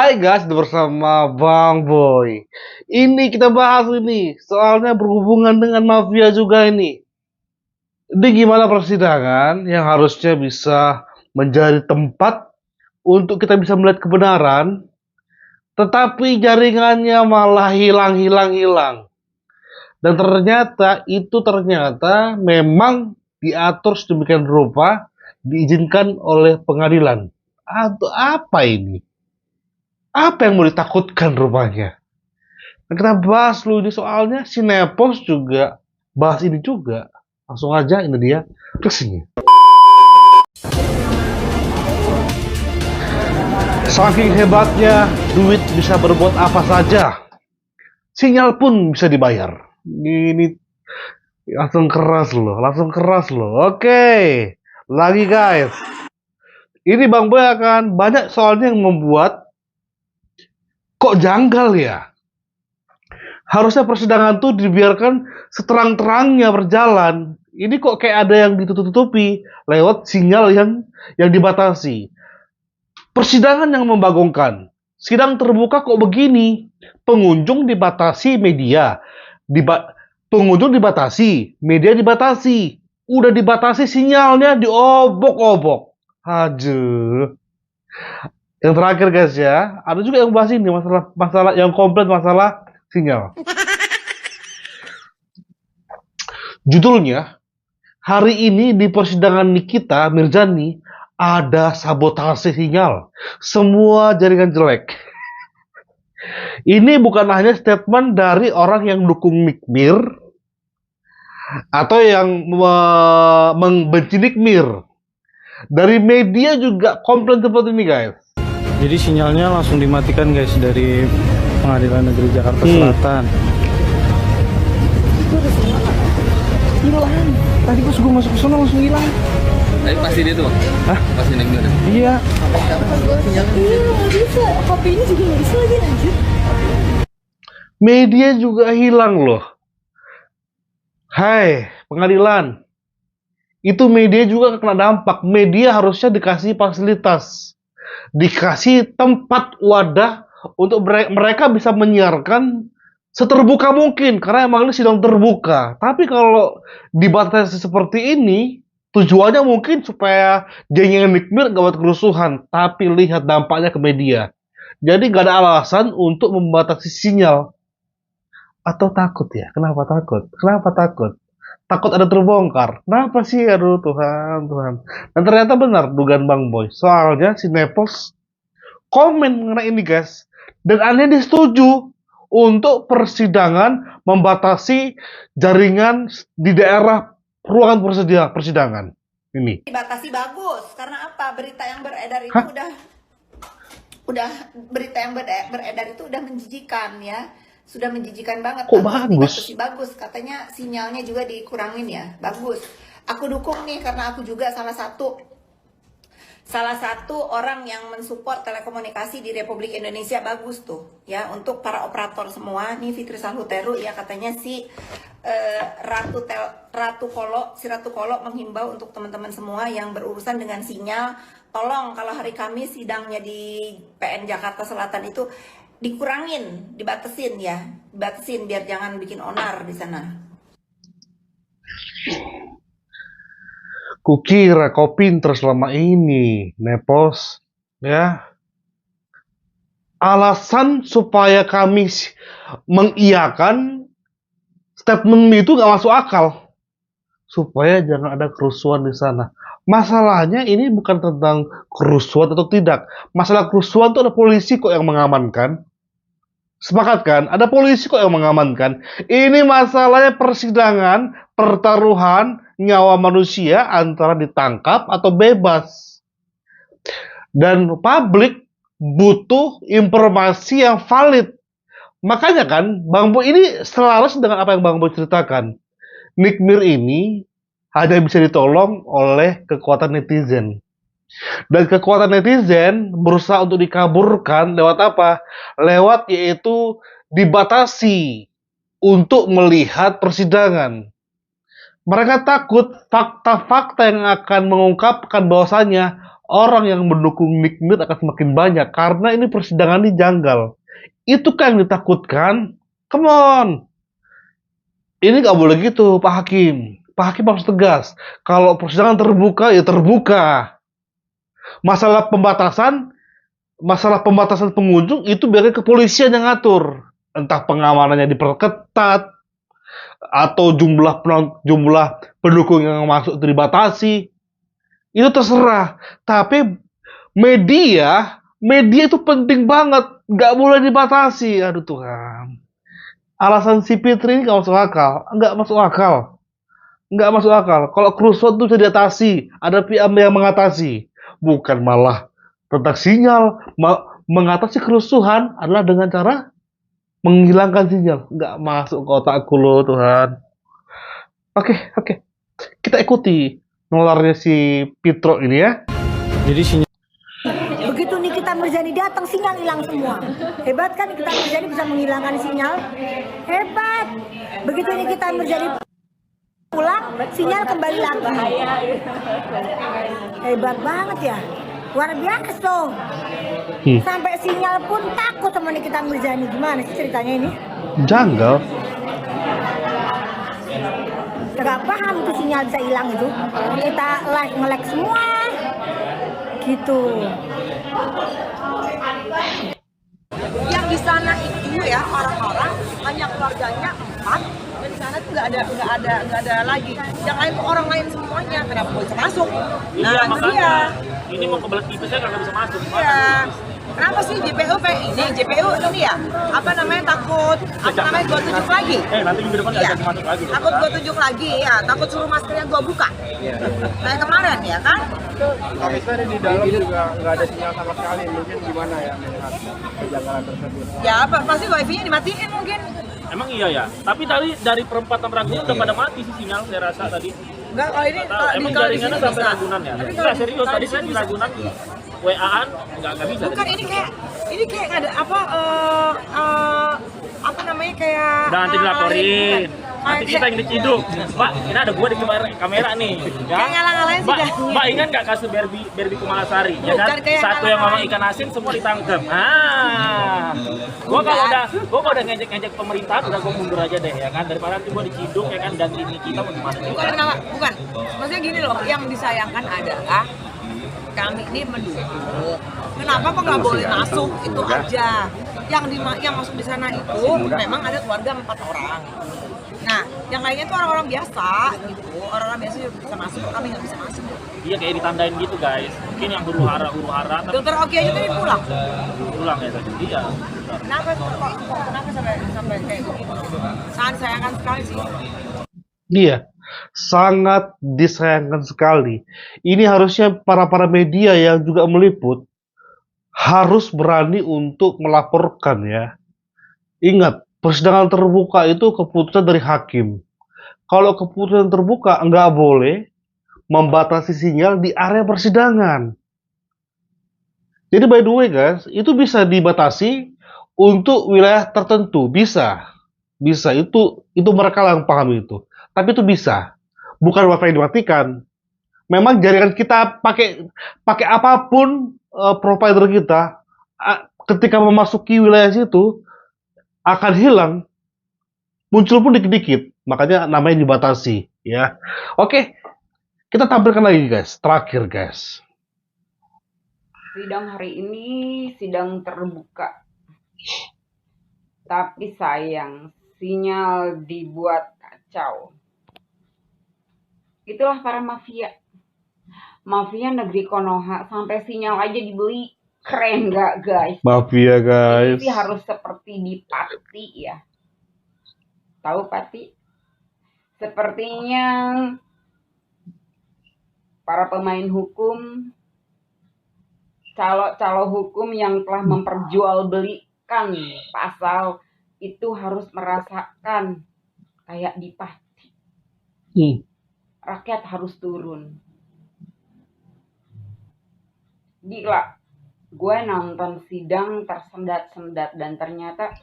Hai guys, bersama Bang Boy. Ini kita bahas ini, soalnya berhubungan dengan mafia juga ini. Ini gimana persidangan yang harusnya bisa menjadi tempat untuk kita bisa melihat kebenaran, tetapi jaringannya malah hilang. Dan ternyata memang diatur sedemikian rupa, diizinkan oleh pengadilan. Atau apa ini? Apa yang mau ditakutkan rupanya? Nah, kita bahas dulu ini soalnya si Nepos juga bahas ini juga. Langsung aja ini dia kesini. Saking hebatnya, duit bisa berbuat apa saja. Sinyal pun bisa dibayar. Ini langsung keras loh. Oke, lagi guys. Ini Bang Boy akan banyak soalnya yang membuat kok janggal ya. Harusnya persidangan tuh dibiarkan seterang-terangnya berjalan. Ini kok kayak ada yang ditutup-tutupi lewat sinyal yang dibatasi. Persidangan yang membagongkan. Sidang terbuka kok begini. Pengunjung dibatasi media. Pengunjung dibatasi, media dibatasi. Udah dibatasi sinyalnya diobok-obok. Aduh. Yang terakhir guys ya, ada juga yang bahas ini masalah yang komplain masalah sinyal. Judulnya, hari ini di persidangan Nikita Mirzani ada sabotase sinyal. Semua jaringan jelek. Ini bukan hanya statement dari orang yang dukung Nikmir atau yang membenci Nikmir. Dari media juga komplain seperti ini guys. Jadi sinyalnya langsung dimatikan guys dari Pengadilan Negeri Jakarta Selatan. Hilang. Tadi pas gue masuk ke sana langsung hilang. Tapi pasti dia tuh bang? Hah? Pasti Nikmir? Iya. Iya nggak bisa, HP ini juga nggak bisa lagi anjir. Media juga hilang loh. Hai, pengadilan. Itu media juga kena dampak. Media harusnya dikasih fasilitas. Dikasih tempat wadah untuk mereka bisa menyiarkan seterbuka mungkin. Karena emang ini sidang terbuka. Tapi kalau dibatasi seperti ini, tujuannya mungkin supaya geng Nikmir gak buat kerusuhan. Tapi lihat dampaknya ke media. Jadi gak ada alasan untuk membatasi sinyal. Atau takut ya? Kenapa takut? Kenapa takut? Takut ada terbongkar. Kenapa sih? Aduh Tuhan. Dan ternyata benar dugaan Bang Boy. Soalnya si Nepos komen mengenai ini guys. Dan anehnya disetujui untuk persidangan membatasi jaringan di daerah ruangan persidangan. Ini. Dibatasi bagus, karena apa? Berita yang beredar itu Hah? udah berita yang beredar itu udah menjijikan ya. Sudah menjijikan banget. Kok bagus? Dibatasi bagus, katanya sinyalnya juga dikurangin ya. Bagus. Aku dukung nih karena aku juga salah satu orang yang mensupport telekomunikasi di Republik Indonesia. Bagus tuh ya untuk para operator semua. Nih Fitri Salhuteru ya, katanya si Ratu Kolo menghimbau untuk teman-teman semua yang berurusan dengan sinyal, tolong kalau hari Kamis sidangnya di PN Jakarta Selatan itu dikurangin, dibatasin biar jangan bikin onar di sana. Kukira kau pinter selama ini, Nepos. Ya. Alasan supaya kami mengiyakan statement itu gak masuk akal. Supaya jangan ada kerusuhan di sana. Masalahnya ini bukan tentang kerusuhan atau tidak. Masalah kerusuhan itu ada polisi kok yang mengamankan. Sepakat kan? Ada polisi kok yang mengamankan. Ini masalahnya persidangan, pertaruhan nyawa manusia antara ditangkap atau bebas. Dan publik butuh informasi yang valid. Makanya kan, Bang Boy ini selaras dengan apa yang Bang Boy ceritakan. Nikmir ini hanya bisa ditolong oleh kekuatan netizen. Dan kekuatan netizen berusaha untuk dikaburkan lewat apa? Lewat yaitu dibatasi untuk melihat persidangan. Mereka takut fakta-fakta yang akan mengungkapkan bahwasannya orang yang mendukung Nick Mir akan semakin banyak karena ini persidangan ini janggal. Itu kan yang ditakutkan. Come on. Ini nggak boleh gitu, Pak Hakim. Pak Hakim harus tegas. Kalau persidangan terbuka, ya terbuka. Masalah pembatasan pengunjung itu biarkan kepolisian yang ngatur. Entah pengamanannya diperketat atau jumlah pendukung yang masuk itu dibatasi. Itu terserah. Tapi media itu penting banget. Nggak boleh dibatasi. Aduh Tuhan. Alasan si Fitri ini nggak masuk akal. Nggak masuk akal. Nggak masuk akal. Kalau kerusuhan itu bisa diatasi. Ada pihak yang mengatasi. Bukan malah tentang sinyal. Mengatasi kerusuhan adalah dengan cara menghilangkan sinyal. Nggak masuk ke otakku loh Tuhan. Oke. Kita ikuti nularnya si Pitro ini ya. Jadi sinyal Begitu Nikita Mirzani datang, sinyal hilang semua. Hebat kan Nikita Mirzani bisa menghilangkan sinyal? Hebat. Begitu Nikita Mirzani pulang, sinyal kembali lagi. Hebat banget ya. Luar biasa. Sampai sinyal pun takut sama Nikita Mirzani. Gimana sih ceritanya ini? Janggal. Gak paham tuh sinyal bisa hilang itu. Kita nge-lag semua. Gitu. Yang di sana itu ya orang-orang hanya keluarganya 4, dan di sana tuh nggak ada lagi. Yang lain tuh orang lain semuanya, kenapa bisa masuk? Nah itu dia. Ini mau kebelet tipisnya nggak bisa masuk. Iya. Kenapa sih JPU ini ya? Apa namanya takut? Apa namanya 27 lagi? Nanti minggu depan Iya. ada masuk lagi. Takut 27 lagi ya, takut suruh maskernya gua buka. Kayak kemarin ya kan? Kami tadi di dalam juga nggak ada sinyal sama sekali, mungkin gimana ya melihat kejanggalan tersebut? Ya pasti wifi-nya dimatiin mungkin. Emang iya ya. Tapi dari perempatan Ragunan udah pada mati sih sinyal saya rasa tadi. Enggak, kalau ini Emang kalau di jaringannya sini sampai bisa. Ragunan ya? Tapi Enggak serius kalau tadi di saya sini di bisa. Ragunan WA-an nggak bisa. Bukan ini kayak ada apa namanya kayak Nanti dilaporin. Nanti kita yang diciduk. Mbak, ini ada gua di kamera nih. Ya. Kayak ngalang-ngalain sih dah. Mbak ingat nggak kasus Berbi Kumalasari? Ya kan? Bukan kayak Satu yang ngomong ikan asin semua ditangkap. Gua kalau udah ngejek pemerintah udah gua mundur aja deh ya kan, daripada nanti gua diciduk ya kan, dan ini kita mau gimana juga. Bukan. Maksudnya gini loh, yang disayangkan adalah kami ini mendukung. Kenapa kok nggak boleh masuk itu aja? Yang masuk di sana itu memang ada keluarga 4 orang. Nah, yang lainnya tuh orang-orang biasa gitu. Orang-orang biasa juga bisa masuk, kami nggak bisa masuk. Iya kayak ditandain gitu guys. Mungkin yang huru-hara tapi Dokter Oki aja tadi pulang. pulang ya tadi. Iya. Kenapa sampai kayak gitu? Sangat disayangkan sekali sih. Iya, sangat disayangkan sekali. Ini harusnya para media yang juga meliput harus berani untuk melaporkan ya. Ingat, persidangan terbuka itu keputusan dari hakim. Kalau keputusan terbuka nggak boleh membatasi sinyal di area persidangan. Jadi by the way guys, itu bisa dibatasi untuk wilayah tertentu, bisa itu mereka yang paham itu. Tapi itu bisa, bukan wifi dimatikan. Memang jaringan kita pakai apapun provider kita, ketika memasuki wilayah situ akan hilang, muncul pun dikit-dikit, makanya namanya dibatasi ya. Oke, kita tampilkan lagi guys, terakhir guys. Sidang hari ini sidang terbuka, tapi sayang sinyal dibuat kacau. Itulah para mafia negeri Konoha, sampai sinyal aja dibeli. Keren nggak guys? Mafia guys. Ini harus seperti di Pati ya. Tahu Pati? Sepertinya para pemain hukum, calo hukum yang telah memperjualbelikan pasal itu harus merasakan kayak di Pati. Rakyat harus turun. Gila. Gue nonton sidang tersendat-sendat dan ternyata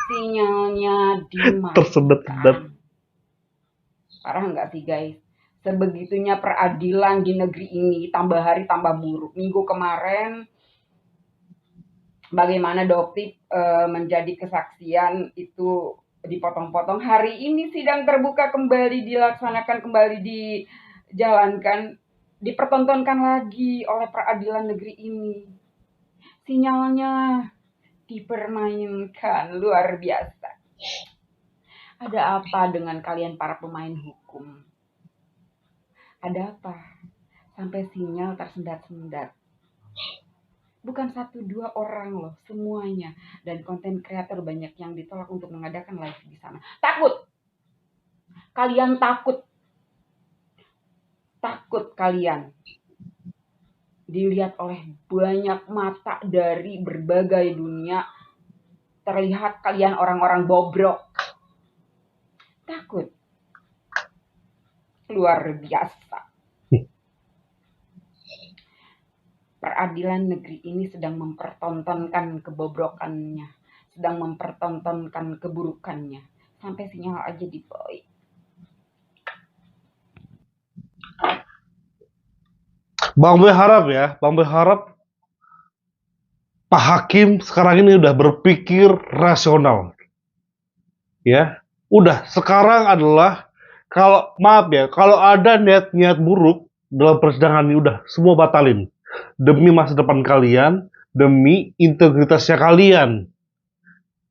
sinyalnya dimatikan. Tersendat-sendat. Parah nggak sih guys? sebegitunya peradilan di negeri ini, tambah hari tambah buruk. Minggu kemarin bagaimana Dokti menjadi kesaksian itu dipotong-potong. Hari ini sidang terbuka kembali dilaksanakan, kembali dijalankan, dipertontonkan lagi oleh peradilan negeri ini. Sinyalnya dipermainkan, luar biasa. Ada apa dengan kalian para pemain hukum? Ada apa? Sampai sinyal tersendat-sendat. Bukan 1-2 orang loh, semuanya. Dan konten kreator banyak yang ditolak untuk mengadakan live di sana. Takut! Kalian takut. Takut kalian. Dilihat oleh banyak mata dari berbagai dunia. Terlihat kalian orang-orang bobrok. Takut. Luar biasa. Peradilan negeri ini sedang mempertontonkan kebobrokannya, sedang mempertontonkan keburukannya, sampai sinyal aja di boy. Bang Boy harap ya, Bang Boy harap Pak Hakim sekarang ini udah berpikir rasional. Ya, udah sekarang adalah kalau maaf ya, kalau ada niat-niat buruk dalam persidangan ini udah semua batalin. Demi masa depan kalian, demi integritasnya kalian.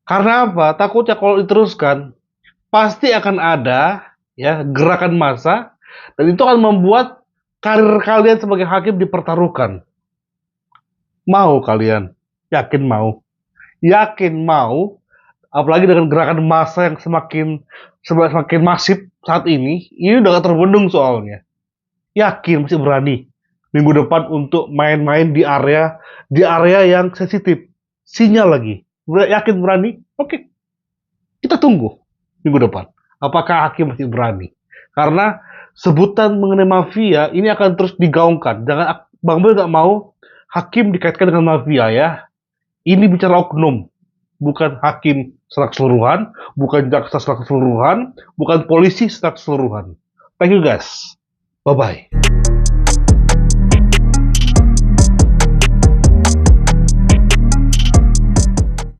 Karena apa? Takutnya kalau diteruskan, pasti akan ada ya gerakan massa dan itu akan membuat karir kalian sebagai hakim dipertaruhkan. Mau kalian? Yakin mau? Yakin mau? Apalagi dengan gerakan massa yang semakin masif saat ini udah gak terbendung soalnya. Yakin masih berani minggu depan untuk main-main di area yang sensitif. Sinyal lagi. Yakin berani? Oke. Kita tunggu minggu depan. Apakah hakim masih berani? Karena sebutan mengenai mafia ini akan terus digaungkan. Jangan Bang Boy nggak mau hakim dikaitkan dengan mafia ya. Ini bicara oknum, bukan hakim secara keseluruhan, bukan jaksa secara keseluruhan, bukan polisi secara keseluruhan. Thank you guys. Bye-bye.